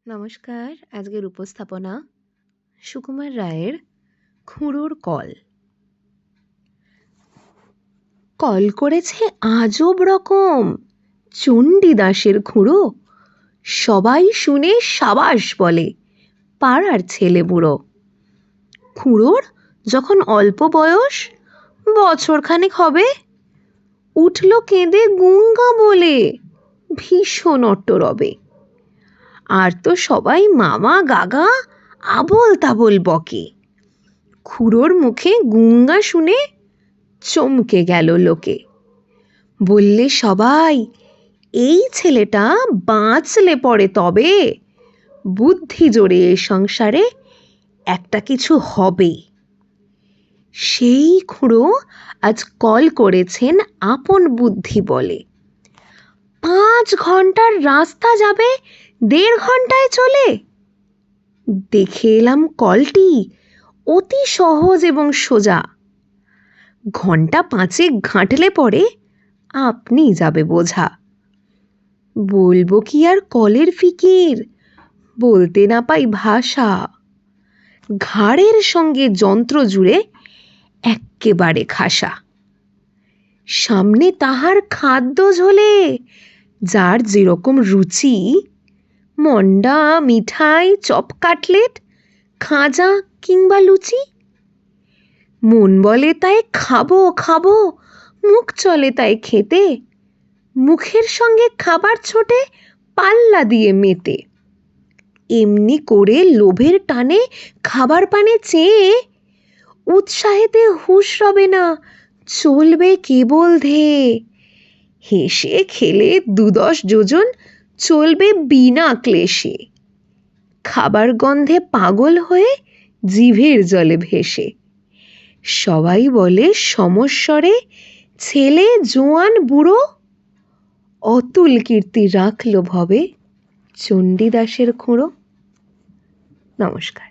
নমস্কার। আজকের উপস্থাপনা সুকুমার রায়ের খুড়োর কল। কল করেছে আজব রকম চণ্ডীদাসের খুড়ো। সবাই শুনে সাবাস বলে, পাড়ার ছেলে বুড়ো। খুড়োর যখন অল্প বয়স, বছরখানেক হবে, উঠল কেঁদে গুঙ্গা বলে, ভীষণ অট্টরবে। আর তো সবাই মামা গাগা আবোল তাবোল বকে। খুড়োর মুখে গুঙ্গা শুনে চমকে গেল লোকে। বললে সবাই, এই ছেলেটা বাঁচলে পড়ে তবে, বুদ্ধি জোরে এ সংসারে একটা কিছু হবে। সেই খুড়ো আজ কল করেছেন আপন বুদ্ধি বলে। 5 ঘন্টার রাস্তা যাবে 1.5 ঘন্টায় চলে। দেখে এলাম কলটি অতি সহজ এবং সোজা। ঘন্টা 5 ঘাঁটলে পরে আপনি যাবে বোঝা। বলবো কি আর কলের ফিকির, বলতে না পাই ভাষা। ঘাড়ের সঙ্গে যন্ত্র জুড়ে এক্কেবারে খাসা। সামনে তাহার খাদ্য ঝোলে, যার যেরকম রুচি, মন্ডা, মিঠাই, চপ, কাটলেট, খাজা কিংবা লুচি। মন বলে তাই খাবো খাবো, মুখ চলে তাই খেতে, মুখের সঙ্গে খাবার ছোটে পাল্লা দিয়ে মেতে। এমনি করে লোভের টানে খাবার পানে চেয়ে, উৎসাহেতে হুঁশ রবে না, চলবে কেবল ধেয়ে। হেসে খেলে 2-10 যোজন চলবে বিনা ক্লেশে। খাবার গন্ধে পাগল হয়ে জিভের জলে ভেসে। সবাই বলে সমস্বরে, ছেলে জোয়ান বুড়ো, অতুল কীর্তি রাখল ভবে চণ্ডীদাসের খুড়ো। নমস্কার।